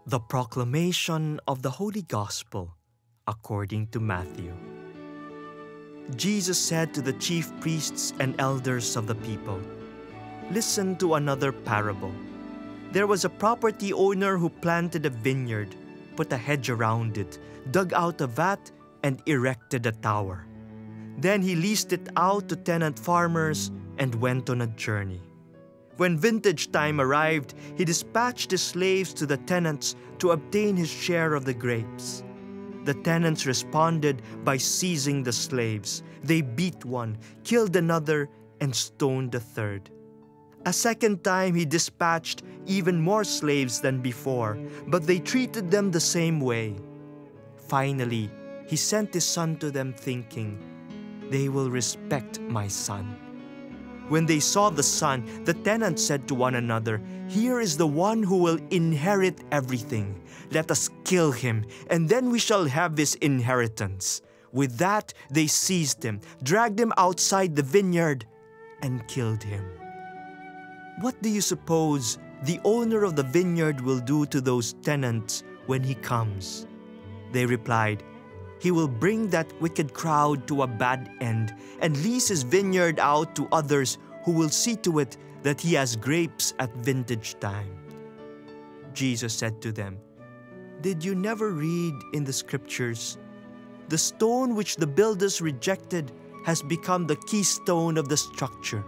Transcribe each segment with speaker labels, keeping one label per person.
Speaker 1: The proclamation of the Holy Gospel according to Matthew. Jesus said to the chief priests and elders of the people, "Listen to another parable. There was a property owner who planted a vineyard, put a hedge around it, dug out a vat, and erected a tower. Then he leased it out to tenant farmers and went on a journey. When vintage time arrived, he dispatched his slaves to the tenants to obtain his share of the grapes. The tenants responded by seizing the slaves. They beat one, killed another, and stoned a third. A second time he dispatched even more slaves than before, but they treated them the same way. Finally, he sent his son to them thinking, 'They will respect my son.' When they saw the son, the tenants said to one another, 'Here is the one who will inherit everything. Let us kill him, and then we shall have his inheritance.' With that, they seized him, dragged him outside the vineyard, and killed him. What do you suppose the owner of the vineyard will do to those tenants when he comes?" They replied, "He will bring that wicked crowd to a bad end and lease his vineyard out to others who will see to it that he has grapes at vintage time." Jesus said to them, "Did you never read in the scriptures, 'The stone which the builders rejected has become the keystone of the structure.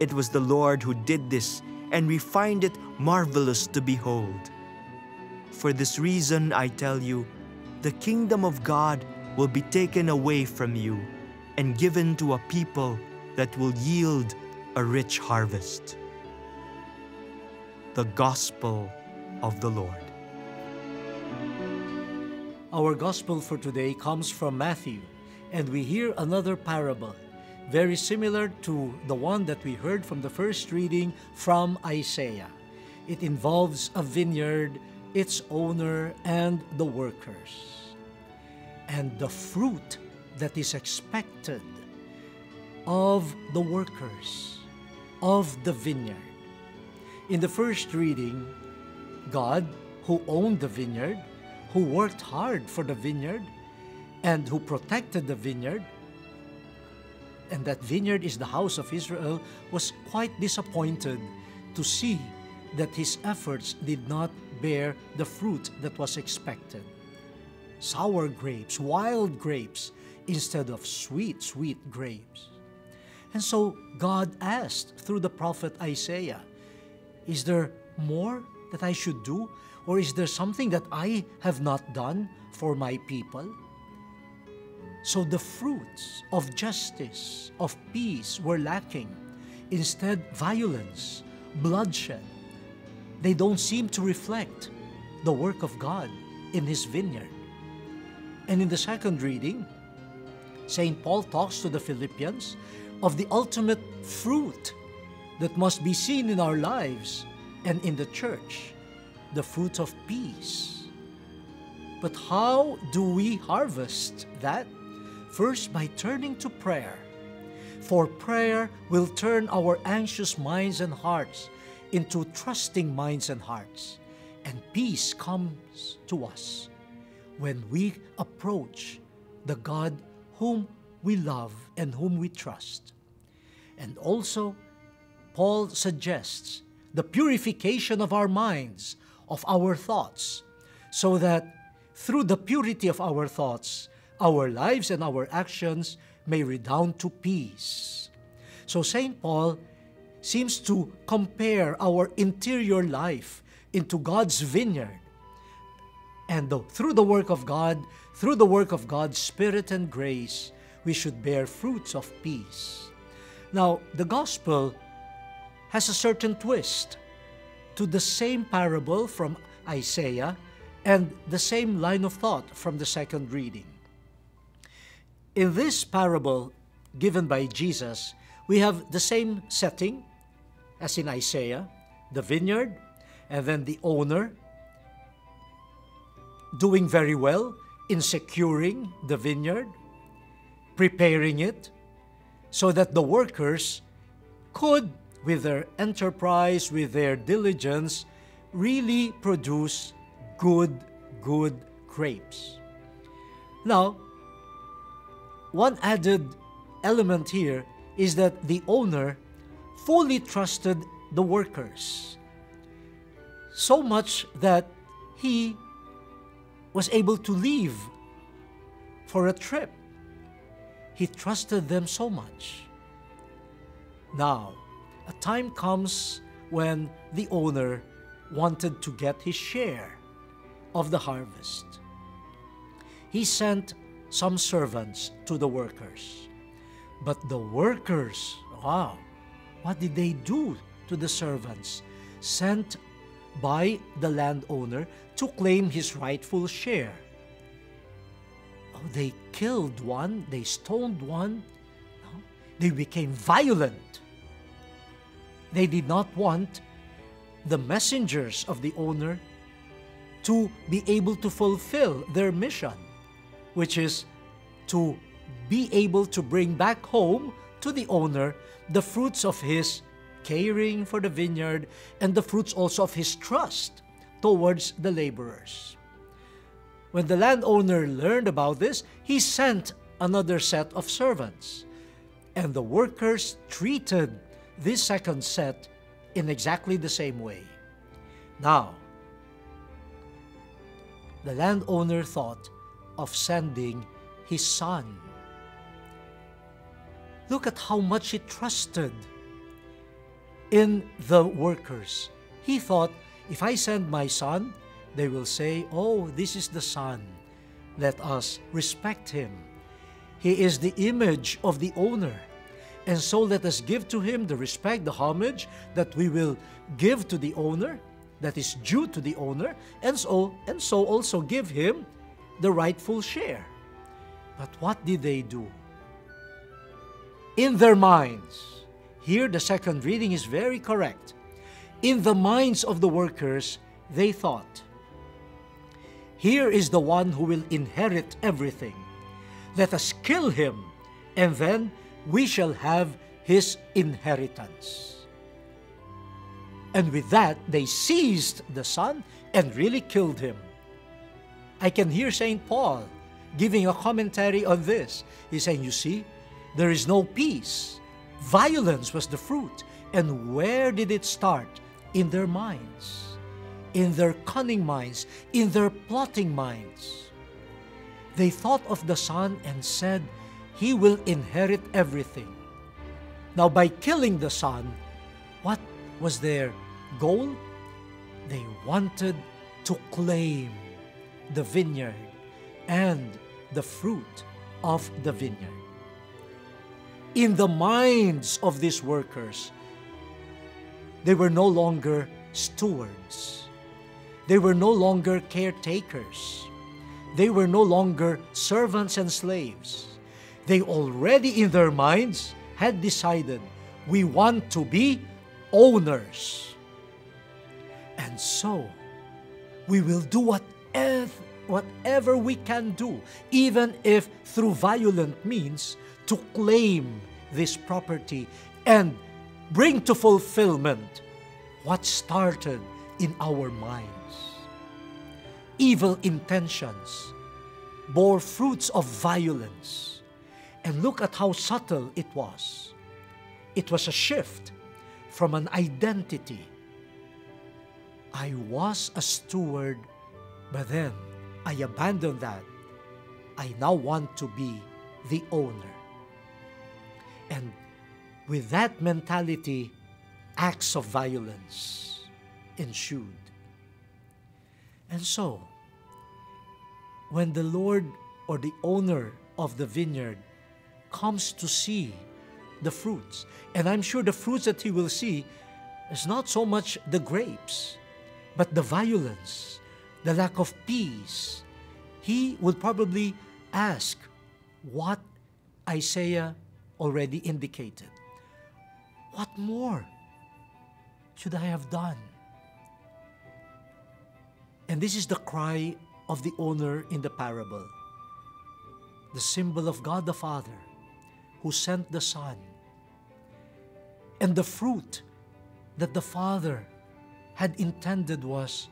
Speaker 1: It was the Lord who did this, and we find it marvelous to behold.' For this reason, I tell you, the kingdom of God will be taken away from you and given to a people that will yield a rich harvest." The Gospel of the Lord.
Speaker 2: Our Gospel for today comes from Matthew, and we hear another parable, very similar to the one that we heard from the first reading from Isaiah. It involves a vineyard, its owner, and the workers, and the fruit that is expected of the workers of the vineyard. In the first reading, God, who owned the vineyard, who worked hard for the vineyard, and who protected the vineyard, and that vineyard is the house of Israel, was quite disappointed to see that his efforts did not bear the fruit that was expected. Sour grapes, wild grapes, instead of sweet, sweet grapes. And so God asked through the prophet Isaiah, "Is there more that I should do? Or is there something that I have not done for my people?" So the fruits of justice, of peace were lacking. Instead, violence, bloodshed. They don't seem to reflect the work of God in His vineyard. And in the second reading, St. Paul talks to the Philippians of the ultimate fruit that must be seen in our lives and in the church, the fruit of peace. But how do we harvest that? First, by turning to prayer. For prayer will turn our anxious minds and hearts into trusting minds and hearts. And peace comes to us when we approach the God whom we love and whom we trust. And also, Paul suggests the purification of our minds, of our thoughts, so that through the purity of our thoughts, our lives and our actions may redound to peace. So St. Paul seems to compare our interior life into God's vineyard. And through the work of God, through the work of God's Spirit and grace, we should bear fruits of peace. Now, the Gospel has a certain twist to the same parable from Isaiah and the same line of thought from the second reading. In this parable given by Jesus, we have the same setting as in Isaiah, the vineyard, and then the owner doing very well in securing the vineyard, preparing it, so that the workers could, with their enterprise, with their diligence, really produce good grapes. Now, one added element here is that the owner fully trusted the workers, so much that he was able to leave for a trip. He trusted them so much. Now, a time comes when the owner wanted to get his share of the harvest. He sent some servants to the workers. But the workers, wow, what did they do to the servants sent by the landowner to claim his rightful share? Oh, they killed one, they stoned one, no? They became violent. They did not want the messengers of the owner to be able to fulfill their mission, which is to be able to bring back home to the owner the fruits of his caring for the vineyard and the fruits also of his trust towards the laborers. When the landowner learned about this, he sent another set of servants, and the workers treated this second set in exactly the same way. Now, the landowner thought of sending his son. Look at how much he trusted in the workers. He thought, if I send my son, they will say, oh, this is the son. Let us respect him. He is the image of the owner. And so let us give to him the respect, the homage that we will give to the owner, that is due to the owner, and so also give him the rightful share. But what did they do? In their minds, here the second reading is very correct. In the minds of the workers, they thought, here is the one who will inherit everything. Let us kill him, and then we shall have his inheritance. And with that, they seized the son and really killed him. I can hear St. Paul giving a commentary on this. He's saying, you see, there is no peace. Violence was the fruit. And where did it start? In their minds, in their cunning minds, in their plotting minds. They thought of the son and said, he will inherit everything. Now, by killing the son, what was their goal? They wanted to claim the vineyard and the fruit of the vineyard. In the minds of these workers, they were no longer stewards. They were no longer caretakers. They were no longer servants and slaves. They already in their minds had decided, we want to be owners. And so, we will do whatever we can do, even if through violent means, to claim this property and bring to fulfillment what started in our minds. Evil intentions bore fruits of violence. And look at how subtle it was. It was a shift from an identity. I was a steward, but then I abandoned that. I now want to be the owner. And with that mentality, acts of violence ensued. And so, when the Lord or the owner of the vineyard comes to see the fruits, and I'm sure the fruits that he will see is not so much the grapes, but the violence, the lack of peace, he would probably ask what Isaiah already indicated. What more should I have done? And this is the cry of the owner in the parable, the symbol of God the Father who sent the Son. And the fruit that the Father had intended was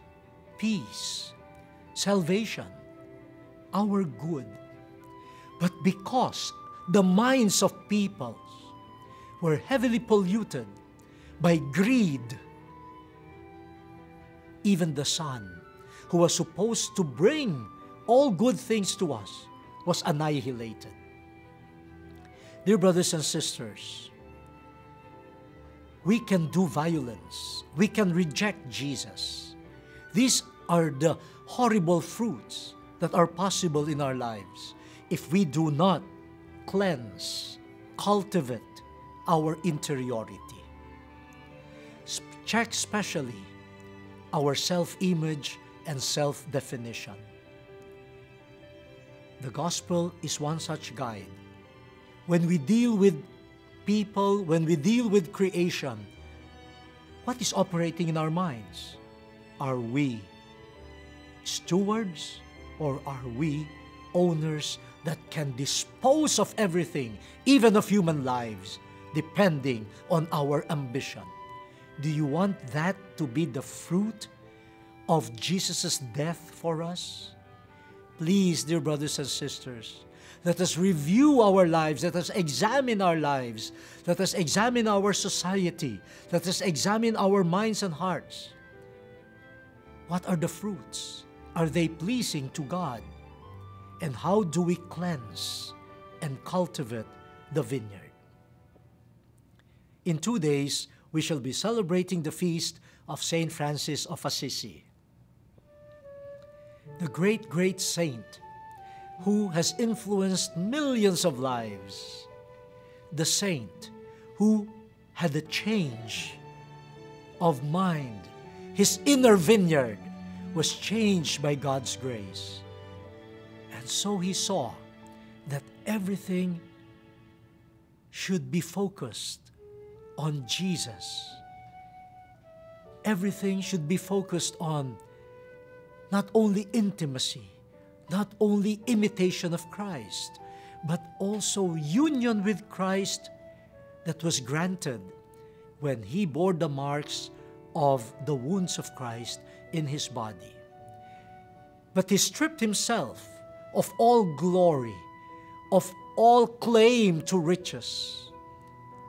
Speaker 2: peace, salvation, our good. But because the minds of peoples were heavily polluted by greed, even the Son, who was supposed to bring all good things to us, was annihilated. Dear brothers and sisters, we can do violence. We can reject Jesus. These are the horrible fruits that are possible in our lives if we do not cleanse, cultivate our interiority. Check especially our self-image and self-definition. The gospel is one such guide. When we deal with people, when we deal with creation, what is operating in our minds? Are we stewards or are we owners that can dispose of everything, even of human lives, depending on our ambition? Do you want that to be the fruit of Jesus' death for us? Please, dear brothers and sisters, let us review our lives. Let us examine our lives. Let us examine our society. Let us examine our minds and hearts. What are the fruits? Are they pleasing to God? And how do we cleanse and cultivate the vineyard? In 2 days, we shall be celebrating the feast of Saint Francis of Assisi, the great, great saint who has influenced millions of lives, the saint who had a change of mind. His inner vineyard was changed by God's grace. And so he saw that everything should be focused on Jesus. Everything should be focused on not only intimacy, not only imitation of Christ, but also union with Christ that was granted when he bore the marks of the wounds of Christ in his body. But he stripped himself of all glory, of all claim to riches,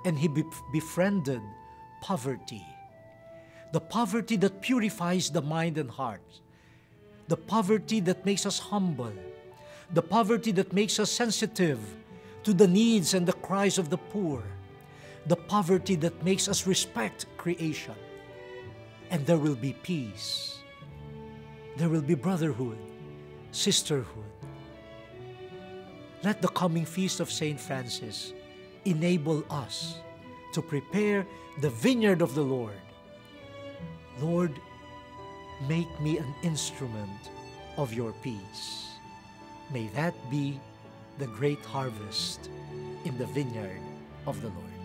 Speaker 2: and he befriended poverty, the poverty that purifies the mind and heart, the poverty that makes us humble, the poverty that makes us sensitive to the needs and the cries of the poor, the poverty that makes us respect creation. And there will be peace. There will be brotherhood, sisterhood. Let the coming feast of Saint Francis enable us to prepare the vineyard of the Lord. Lord, make me an instrument of your peace. May that be the great harvest in the vineyard of the Lord.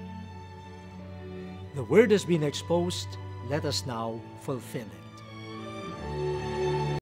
Speaker 2: The word has been exposed. Let us now fulfill it.